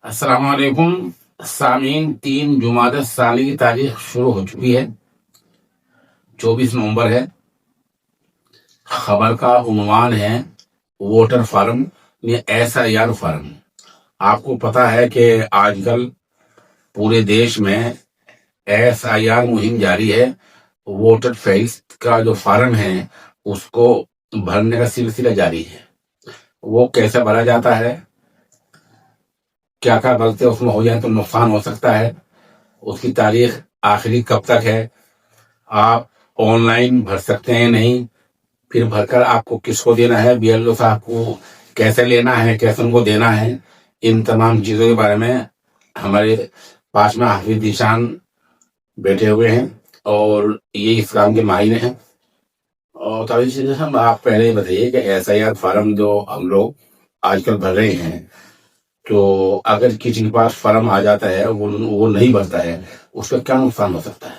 अस्सलाम वालेकुम सामीन। 3 जुमादा साली की तारीख शुरू हो चुकी है। 24 नवंबर है। खबर का उन्वान है वोटर फार्म या SIR फार्म। आपको पता है कि आजकल पूरे देश में SIR मुहिम जारी है। वोटर फेल्स का जो फार्म है उसको भरने का सिलसिला जारी है। वो कैसे भरा जाता है, क्या क्या गलती उसमें हो जाए तो नुकसान हो सकता है, उसकी तारीख आखिरी कब तक है, आप ऑनलाइन भर सकते हैं नहीं, फिर भरकर आपको किसको देना है, BLO साहब को कैसे लेना है, कैसे उनको देना है, इन तमाम चीज़ों के बारे में हमारे पास में हाफिज जीशान बैठे हुए हैं और ये इस काम के माहिर हैं। और ताबिश साहब, आप पहले ही बताइए कि SIR फार्म जो हम लोग आजकल भर रहे हैं, तो अगर किसी के पास फार्म आ जाता है, वो नहीं भरता है, उसका क्या नुकसान हो सकता है?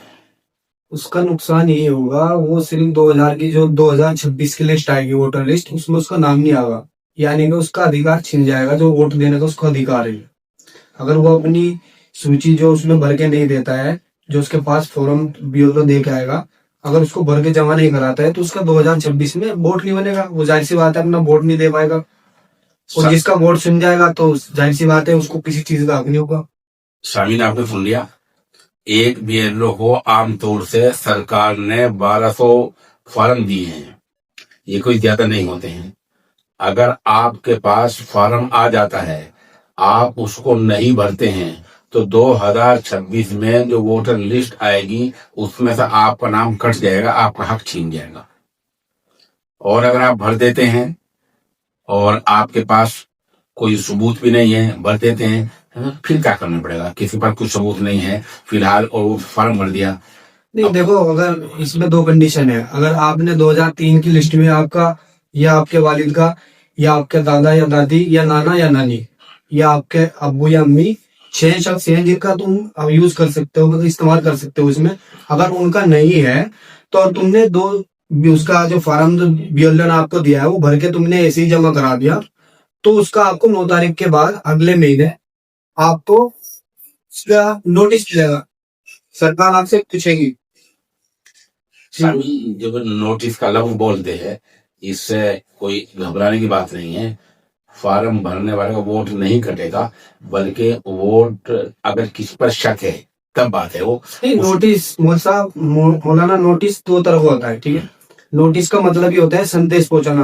उसका नुकसान ये होगा, वो सिर्फ 2000 की जो 2026 की लिस्ट आएगी वोटर लिस्ट, उसमें उसका नाम नहीं आएगा, यानी कि उसका अधिकार छिन जाएगा। जो वोट देने का उसका अधिकार है, अगर वो अपनी सूची जो उसमें भर के नहीं देता है, जो उसके पास फॉर्म BLO दे के आएगा, अगर उसको भर के जमा नहीं कराता है, तो उसका 2026 में वोट नहीं बनेगा। वो जाहिर सी बात है अपना वोट नहीं दे पाएगा, और जिसका वोट सुन जाएगा तो जाहिर सी बात है उसको किसी चीज का हक नहीं होगा। शामीन, आपने सुन लिया। एक BLO को आमतौर से सरकार ने 1200 फार्म दिए हैं, ये कोई ज्यादा नहीं होते हैं। अगर आपके पास फार्म आ जाता है, आप उसको नहीं भरते हैं, तो 2026 में जो वोटर लिस्ट आएगी उसमें से आपका नाम कट जाएगा, आपका हक छीन जाएगा। और अगर आप भर देते हैं और आपके पास कोई सबूत भी नहीं है, भर देते हैं, फिर क्या करना पड़ेगा? किसी पर कुछ सबूत नहीं है फिलहाल और वो फॉर्म भर दिया। नहीं, देखो, अगर इसमें दो कंडीशन है। अगर आपने 2003 की लिस्ट में आपका या आपके वालिद का या आपके दादा या दादी या नाना या नानी या आपके अब्बू या अम्मी 6 शख्स हैं जिनका तुम अब यूज कर सकते हो, मतलब इस्तेमाल कर सकते हो इसमें, अगर उनका नहीं है तो और तुमने दो उसका जो फॉर्म जो BLO ने आपको दिया है वो भर के तुमने ऐसे ही जमा करा दिया, तो उसका आपको 9 तारीख के बाद अगले महीने आपको उसका नोटिस मिलेगा। सरकार आपसे पूछेगी। जब नोटिस का लफ्ज बोलते हैं, इससे कोई घबराने की बात नहीं है। फॉर्म भरने वाले का वोट नहीं कटेगा, बल्कि वोट अगर किसी पर शक है तब बात है वो। नहीं, नोटिस मौलाना, नोटिस दो तरह का होता है, ठीक है। नोटिस का मतलब ये होता है संदेश पहुंचाना।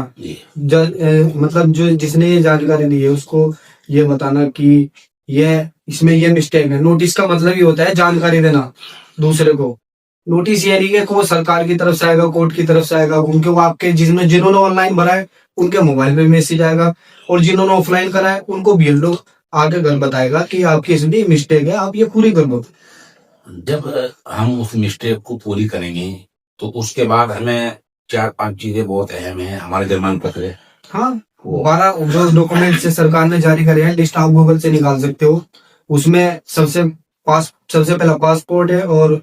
मतलब जो जिसने ये जानकारी दी है उसको ये बताना कि ये इसमें ये मिस्टेक है। नोटिस का मतलब ये होता है जानकारी देना दूसरे को। नोटिस ये नहीं है कि वो सरकार की तरफ से आएगा, कोर्ट की तरफ से आएगा, उनके वो आपके जिन्होंने ऑनलाइन भरा है उनके मोबाइल पे मैसेज आएगा, और जिन्होंने ऑफलाइन करा है उनको BLO आगे घर बताएगा कि आपकी इसमें मिस्टेक है, आप ये पूरी कर दो। जब हम उस मिस्टेक को पूरी करेंगे तो उसके बाद हमें 4-5 चीजें बहुत अहम है हमारे जमान पत्र। हाँ, 12 जो डॉक्यूमेंट से सरकार ने जारी करे हैं, लिस्ट आप गूगल से निकाल सकते हो। उसमें सबसे पहला पासपोर्ट है, और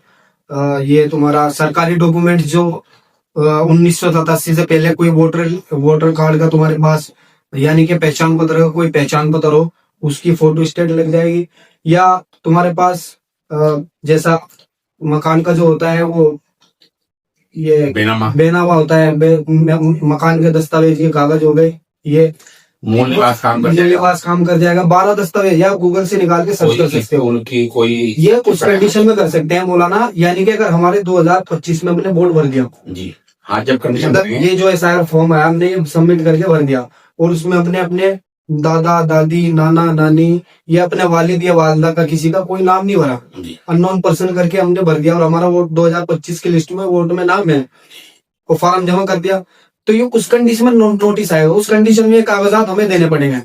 ये तुम्हारा सरकारी डॉक्यूमेंट जो 1987 से पहले कोई वोटर कार्ड का तुम्हारे पास, यानी कि पहचान पत्र का कोई पहचान पत्र हो, उसकी फोटो स्टेट लग जाएगी। या तुम्हारे पास जैसा मकान का जो होता है वो ये बेनामा होता है, मकान के दस्तावेज के कागज हो गए, ये मूल निवास काम कर जाएगा। 12 दस्तावेज या गूगल से निकाल के सर्च कर सकते हो। उनकी कोई ये कुछ कंडीशन में कर सकते हैं मौलाना, यानी कि अगर हमारे 2025 में हमने वोट भर दिया जी, हाँ, जब कंडीशन मतलब ये जो SIR फॉर्म है हमने सबमिट करके भर दिया, और उसमें अपने दादा दादी नाना नानी या अपने वालिद या वालदा का किसी का कोई नाम नहीं भरा, अननोन पर्सन करके हमने भर दिया, और हमारा वोट 2025 की लिस्ट में वोट में नाम है, वो फॉर्म जमा कर दिया, तो ये उस कंडीशन में नोटिस आएगा। उस कंडीशन में कागजात हमें देने पड़ेंगे।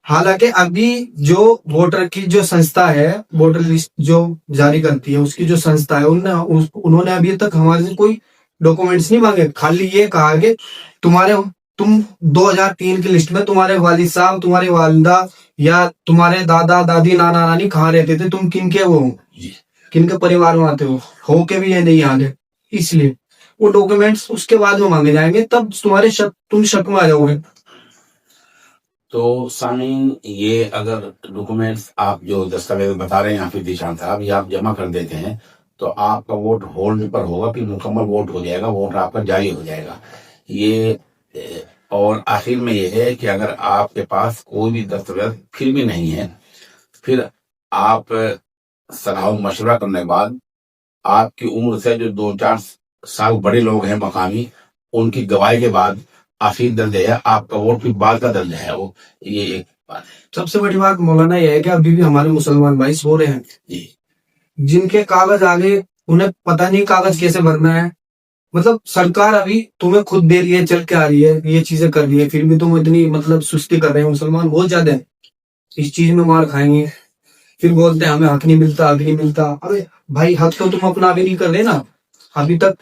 हालांकि अभी जो वोटर की जो संस्था है, वोटर लिस्ट जो जारी करती है उसकी जो संस्था है, उन्होंने अभी तक हमारे से कोई डॉक्यूमेंट्स नहीं मांगे। खाली ये कहा कि तुम 2003 की लिस्ट में तुम्हारे वालिद साहब, तुम्हारी वालिदा या तुम्हारे दादा दादी नाना नानी कहाँ रहते थे, तुम किनके वो किनके परिवार में आते हो के भी ये नहीं याद है, इसलिए वो डॉक्यूमेंट्स उसके बाद में मांगे जाएंगे, तब तुम शक में आ जाओगे। तो सामीन, ये अगर डॉक्यूमेंट्स आप जो दस्तावेज बता रहे हैं हाफिज जीशान साहब, ये आप जमा कर देते हैं तो आपका वोट होल्ड पर होगा, फिर मुकम्मल वोट हो जाएगा, वोट आपका जारी हो जाएगा। ये और आखिर में ये है कि अगर आपके पास कोई भी दस्तावेज फिर भी नहीं है, फिर आप सलाह मशवरा करने के बाद आपकी उम्र से जो 2-4 साल बड़े लोग हैं मकामी, उनकी गवाही के बाद आखिर दर्ज है, आपका वोट भी बाद का दर्ज है वो। ये एक बात है। सबसे बड़ी बात मौलाना यह है कि अभी भी हमारे मुसलमान भाई सो रहे हैं जी, जिनके कागज आगे, उन्हें पता नहीं कागज कैसे भरना है। मतलब सरकार अभी तुम्हें खुद दे रही है, चल के आ रही है, ये चीजें कर रही है, फिर भी तुम इतनी मतलब सुस्ती कर रहे हैं। मुसलमान बहुत ज्यादा है, इस चीज में मार खाएंगे, फिर बोलते हैं हमें हक नहीं मिलता, हक नहीं मिलता। अरे भाई, हक तो तुम अपना भी नहीं कर रहे ना। अभी तक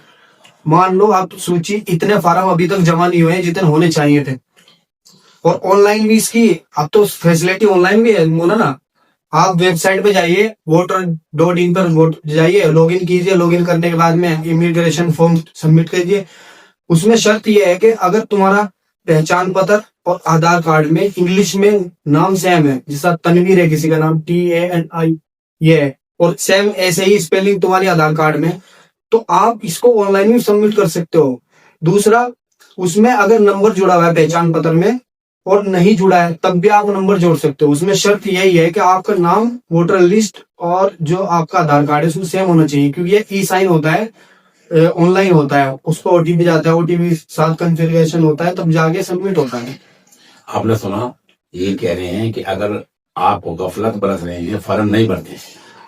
मान लो आप सोचिए, इतने फार्म अभी तक जमा नहीं हुए हैं जितने होने चाहिए थे। और ऑनलाइन भी इसकी अब तो फैसिलिटी ऑनलाइन भी है ना। आप वेबसाइट पे जाइए, voter.in पर वोट जाइए, लॉगिन कीजिए, लॉगिन करने के बाद में इमिग्रेशन फॉर्म सबमिट कीजिए। उसमें शर्त यह है कि अगर तुम्हारा पहचान पत्र और आधार कार्ड में इंग्लिश में नाम सेम है, जैसा तनवीर है किसी का नाम TANI, ये है, और सेम ऐसे ही स्पेलिंग तुम्हारी आधार कार्ड में, तो आप इसको ऑनलाइन भी सबमिट कर सकते हो। दूसरा, उसमें अगर नंबर जुड़ा हुआ है पहचान पत्र में और नहीं जुड़ा है, तब भी आप नंबर जोड़ सकते हो। उसमें शर्त यही है कि आपका नाम, वोटर लिस्ट और जो आपका आधार कार्ड है उसमें सेम होना चाहिए, क्योंकि ये ई-साइन होता है, ऑनलाइन होता है, उस पर OTP जाता है, OTP साथ कॉन्फ़िगरेशन होता है, तब जाके सबमिट होता है। आपने सुना, ये कह रहे हैं कि अगर आप गफलत बरत रहे हैं, फर्म नहीं भरते।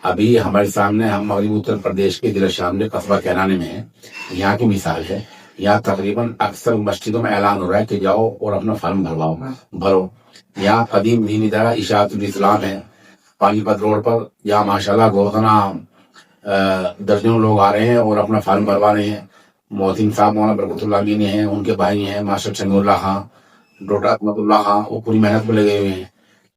अभी हमारे सामने, हम मगरबी उत्तर प्रदेश के जिला शामली कस्बा कैरानी में है, यहाँ की मिसाल है। यहाँ तकरीबन अक्सर मस्जिदों में ऐलान हो रहा है कि जाओ और अपना फॉर्म भरो। यहाँ कदीम दीन इदारा इशाअतुल इस्लाम है पानीपत रोड पर, यहाँ माशाल्लाह गोतना दर्जनों लोग आ रहे हैं और अपना फॉर्म भरवा रहे हैं। मोहसिन साहब मौलाना बरकतुल्लाह अली ने हैं, उनके भाई हैं मास्टर शमीउल्लाह खां, डॉक्टर अहमदुल्लाह खां, वो पूरी मेहनत में लगे हुए हैं।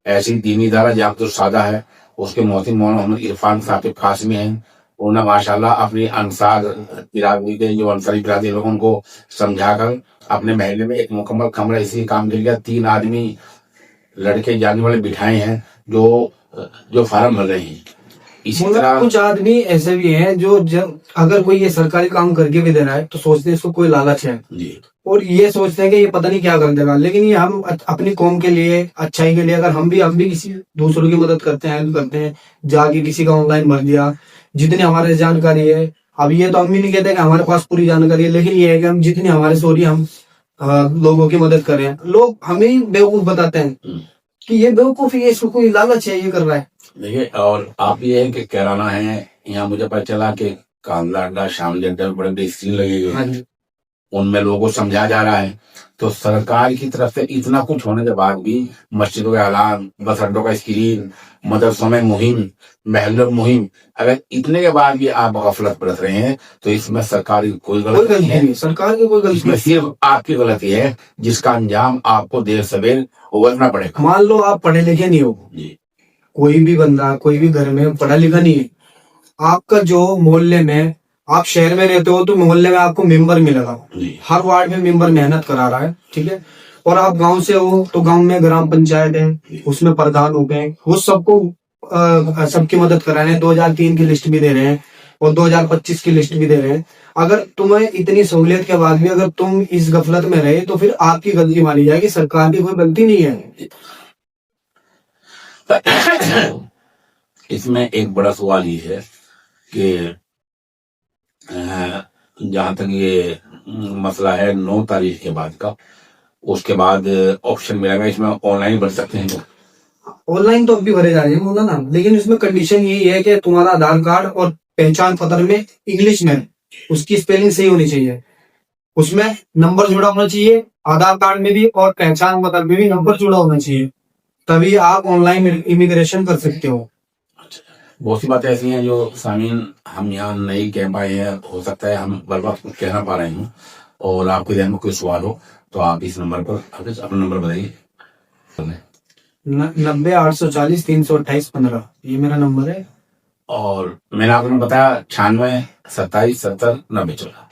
ऐसी दीनी इदारा जहाँ तो सादा है, उसके मोहसिन मौलाना मोहम्मद इरफान साकिब कासमी हैं। उन्होंने माशाल्लाह अपनी अंसार बिरादरी के जो अंसारी बिरादरी लोग, उनको समझाकर अपने महल्ले में एक मुकम्मल कमरा इसी काम के लिए 3 आदमी लड़के जाने वाले बिठाए हैं जो फार्म भर रहे हैं। इसी तरह कुछ आदमी ऐसे भी हैं जो जब अगर कोई ये सरकारी काम करके भी दे रहा है तो सोचते हैं इसको कोई लालच है जी, और ये सोचते हैं कि ये पता नहीं क्या कर देगा। लेकिन ये हम अपनी कौम के लिए, अच्छाई के लिए, अगर हम भी किसी दूसरों की मदद करते हैं, हेल्प करते हैं, जाके किसी का ऑनलाइन भर दिया, जितनी हमारे जानकारी है। अब ये तो हम भी नहीं कहते कि हमारे पास पूरी जानकारी है, लेकिन ये है कि हम जितनी हमारे सॉरी हम लोगों की मदद कर रहे हैं। लोग हमें ही बेवकूफ बताते हैं कि ये बेवकूफी है, इसको कोई लालच है, ये कर रहा है। देखिए, और आप ये है कि कैराना है, यहाँ मुझे पता चला कि कांदला अड्डा, शामली अड्डा में बड़े बड़े स्क्रीन लगे हुए हैं, उनमें लोगों को समझाया जा रहा है। तो सरकार की तरफ से इतना कुछ होने के बाद भी मस्जिदों का ऐलान, बस अड्डों का स्क्रीन, मदरसों में मुहिम, महलों मुहिम, अगर इतने के बाद भी आप गफलत बरत रहे हैं तो इसमें सरकार की कोई गलती नहीं है। सरकार की कोई गलती इसमें सिर्फ आपकी गलती है, जिसका अंजाम आपको देर सवेर भुगतना पड़ेगा। मान लो आप पढ़े लिखे नहीं हो जी, कोई भी बंदा, कोई भी घर में पढ़ा लिखा नहीं है, आपका जो मोहल्ले में, आप शहर में रहते हो तो मोहल्ले में आपको मेंबर मिलेगा, हर वार्ड में मेंबर मेहनत करा रहा है, ठीक है। और आप गांव से हो तो गांव में ग्राम पंचायत है, उसमें प्रधान हो गए, वो सबको सबकी मदद करा रहे हैं। 2003 की लिस्ट भी दे रहे हैं और 2025 की लिस्ट भी दे रहे हैं। अगर तुम्हें इतनी सहूलियत के बाद भी अगर तुम इस गफलत में रहे तो फिर आपकी गलती मानी जाएगी, सरकार की कोई गलती नहीं है। इसमें एक बड़ा सवाल ये है कि जहां तक ये मसला है 9 तारीख के बाद का, उसके बाद ऑप्शन मिलेगा, इसमें ऑनलाइन भर सकते हैं लोग। ऑनलाइन तो अभी भरे जा रहे हैं मौलाना, लेकिन इसमें कंडीशन यही है कि तुम्हारा आधार कार्ड और पहचान पत्र में इंग्लिश में उसकी स्पेलिंग सही होनी चाहिए, उसमें नंबर जुड़ा होना चाहिए, आधार कार्ड में भी और पहचान पत्र में भी नंबर जुड़ा होना चाहिए, तभी आप ऑनलाइन इमिग्रेशन कर सकते हो। बहुत सी बातें ऐसी हैं जो सामीन हम यहाँ नहीं कह पाए हैं, हो सकता है हम बर्बाद कुछ कह ना पा रहे हूँ, और आपके ध्यान में कोई सवाल हो तो आप इस नंबर पर अपना नंबर बताइए। 90-840-328-15 ये मेरा नंबर है। और मैंने आपको बताया 96 27 70 90 14।